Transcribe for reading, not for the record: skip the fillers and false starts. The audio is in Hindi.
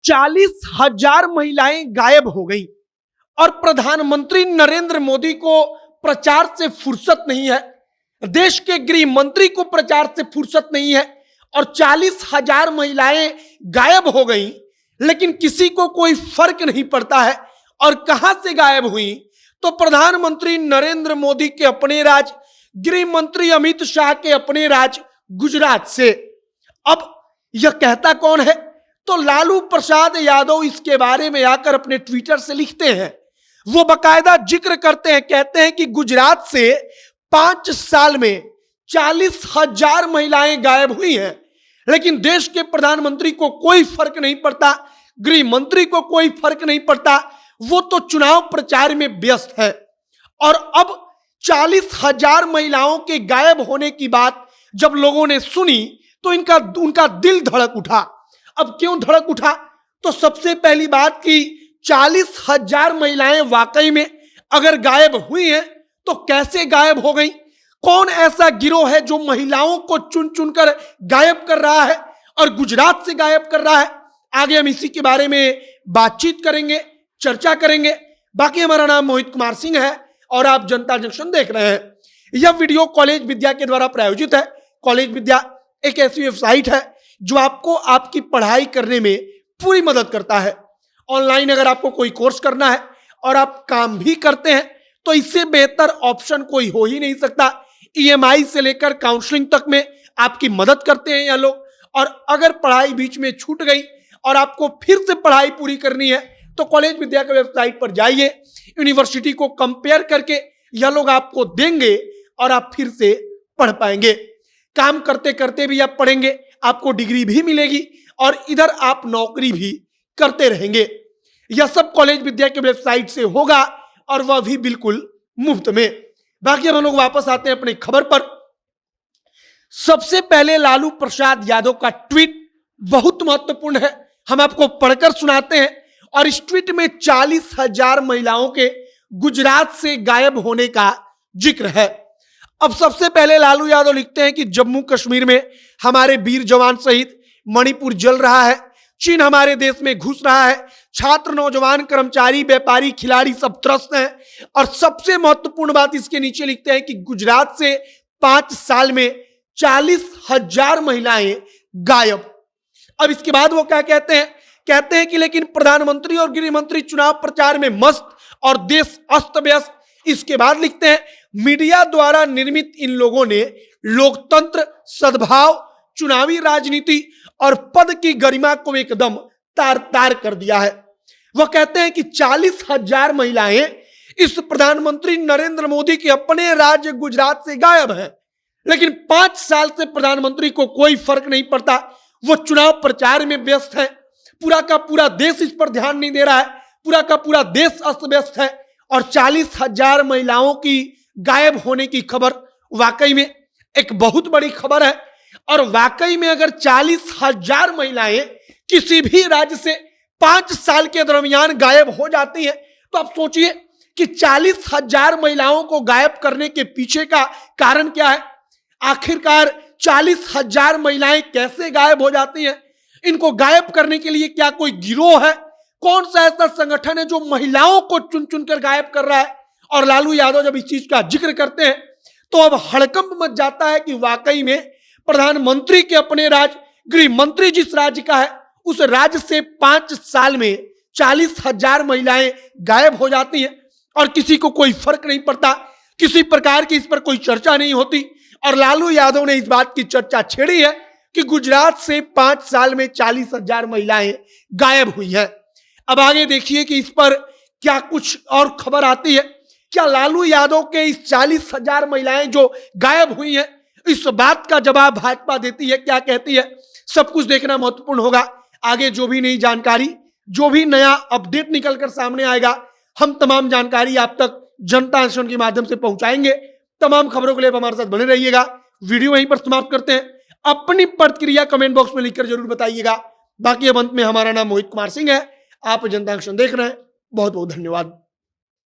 40,000 महिलाएं गायब हो गई और प्रधानमंत्री नरेंद्र मोदी को प्रचार से फुर्सत नहीं है, देश के गृह मंत्री को प्रचार से फुर्सत नहीं है और 40,000 महिलाएं गायब हो गई, लेकिन किसी को कोई फर्क नहीं पड़ता है। और कहां से गायब हुई? तो प्रधानमंत्री नरेंद्र मोदी के अपने राज्य, गृह मंत्री अमित शाह के अपने राज्य गुजरात से। अब यह कहता कौन है? तो लालू प्रसाद यादव इसके बारे में आकर अपने ट्विटर से लिखते हैं, वो बकायदा जिक्र करते हैं, कहते हैं कि गुजरात से 5 साल में 40,000 महिलाएं गायब हुई हैं, लेकिन देश के प्रधानमंत्री को कोई फर्क नहीं पड़ता, गृह मंत्री को कोई फर्क नहीं पड़ता, वो तो चुनाव प्रचार में व्यस्त है। और अब 40,000 महिलाओं के गायब होने की बात जब लोगों ने सुनी तो उनका दिल धड़क उठा। अब क्यों धड़क उठा? तो सबसे पहली बात कि 40,000 महिलाएं वाकई में अगर गायब हुई हैं तो कैसे गायब हो गई? कौन ऐसा गिरोह है जो महिलाओं को चुन चुनकर गायब कर रहा है और गुजरात से गायब कर रहा है? आगे हम इसी के बारे में बातचीत करेंगे, चर्चा करेंगे। बाकी हमारा नाम मोहित कुमार सिंह है और आप जनता जंक्शन देख रहे हैं। यह वीडियो कॉलेज विद्या के द्वारा प्रायोजित है। कॉलेज विद्या एक ऐसी वेबसाइट है जो आपको आपकी पढ़ाई करने में पूरी मदद करता है। ऑनलाइन अगर आपको कोई कोर्स करना है और आप काम भी करते हैं तो इससे बेहतर ऑप्शन कोई हो ही नहीं सकता। ईएमआई से लेकर काउंसलिंग तक में आपकी मदद करते हैं यह लोग। और अगर पढ़ाई बीच में छूट गई और आपको फिर से पढ़ाई पूरी करनी है तो कॉलेज विद्या के वेबसाइट पर जाइए, यूनिवर्सिटी को कंपेयर करके यह लोग आपको देंगे और आप फिर से पढ़ पाएंगे। काम करते करते भी आप पढ़ेंगे, आपको डिग्री भी मिलेगी और इधर आप नौकरी भी करते रहेंगे। यह सब कॉलेज विद्या के वेबसाइट से होगा और वह भी बिल्कुल मुफ्त में। बाकी हम लोग वापस आते हैं अपनी खबर पर। सबसे पहले लालू प्रसाद यादव का ट्वीट बहुत महत्वपूर्ण है, हम आपको पढ़कर सुनाते हैं। और इस ट्वीट में 40,000 महिलाओं के गुजरात से गायब होने का जिक्र है। अब सबसे पहले लालू यादव लिखते हैं कि जम्मू कश्मीर में हमारे वीर जवान सहित मणिपुर जल रहा है, चीन हमारे देश में घुस रहा है, छात्र, नौजवान, कर्मचारी, व्यापारी, खिलाड़ी सब त्रस्त हैं। और सबसे महत्वपूर्ण बात इसके नीचे लिखते हैं कि गुजरात से 5 साल में 40,000 महिलाएं गायब। अब इसके बाद वो क्या कहते हैं? कहते हैं कि लेकिन प्रधानमंत्री और गृह मंत्री चुनाव प्रचार में मस्त और देश अस्त व्यस्त। इसके बाद लिखते हैं मीडिया द्वारा निर्मित इन लोगों ने लोकतंत्र, सद्भाव, चुनावी राजनीति और पद की गरिमा को एकदम तार तार कर दिया है। वह कहते हैं कि 40,000 महिलाएं इस प्रधानमंत्री नरेंद्र मोदी के अपने राज्य गुजरात से गायब हैं, लेकिन 5 साल से प्रधानमंत्री को कोई फर्क नहीं पड़ता, वो चुनाव प्रचार में व्यस्त है। पूरा का पूरा देश इस पर ध्यान नहीं दे रहा है, पूरा का पूरा देश अस्त व्यस्त है। और 40,000 महिलाओं की गायब होने की खबर वाकई में एक बहुत बड़ी खबर है। और वाकई में अगर 40,000 महिलाएं किसी भी राज्य से 5 साल के दरमियान गायब हो जाती हैं तो आप सोचिए कि 40,000 महिलाओं को गायब करने के पीछे का कारण क्या है? आखिरकार 40,000 महिलाएं कैसे गायब हो जाती हैं? इनको गायब करने के लिए क्या कोई गिरोह है? कौन सा ऐसा संगठन है जो महिलाओं को चुन चुनकर गायब कर रहा है? और लालू यादव जब इस चीज का जिक्र करते हैं तो अब हड़कंप मच जाता है कि वाकई में प्रधानमंत्री के अपने राज्य, गृह मंत्री जिस राज्य का है उस राज्य से 5 साल में 40,000 महिलाएं गायब हो जाती हैं और किसी को कोई फर्क नहीं पड़ता, किसी प्रकार की इस पर कोई चर्चा नहीं होती। और लालू यादव ने इस बात की चर्चा छेड़ी है कि गुजरात से 5 साल में 40,000 महिलाएं गायब हुई हैं। अब आगे देखिए कि इस पर क्या कुछ और खबर आती है। क्या लालू यादव के इस 40,000 महिलाएं जो गायब हुई हैं, इस बात का जवाब भाजपा देती है? क्या कहती है? सब कुछ देखना महत्वपूर्ण होगा। आगे जो भी नई जानकारी, जो भी नया अपडेट निकलकर सामने आएगा, हम तमाम जानकारी आप तक जनता जंक्शन के माध्यम से पहुंचाएंगे। तमाम खबरों के लिए हमारे साथ बने रहिएगा। वीडियो यहीं पर समाप्त करते हैं। अपनी प्रतिक्रिया कमेंट बॉक्स में लिखकर जरूर बताइएगा। बाकी अब अंत में हमारा नाम मोहित कुमार सिंह है, आप जनता जंक्शन देख रहे हैं। बहुत बहुत धन्यवाद।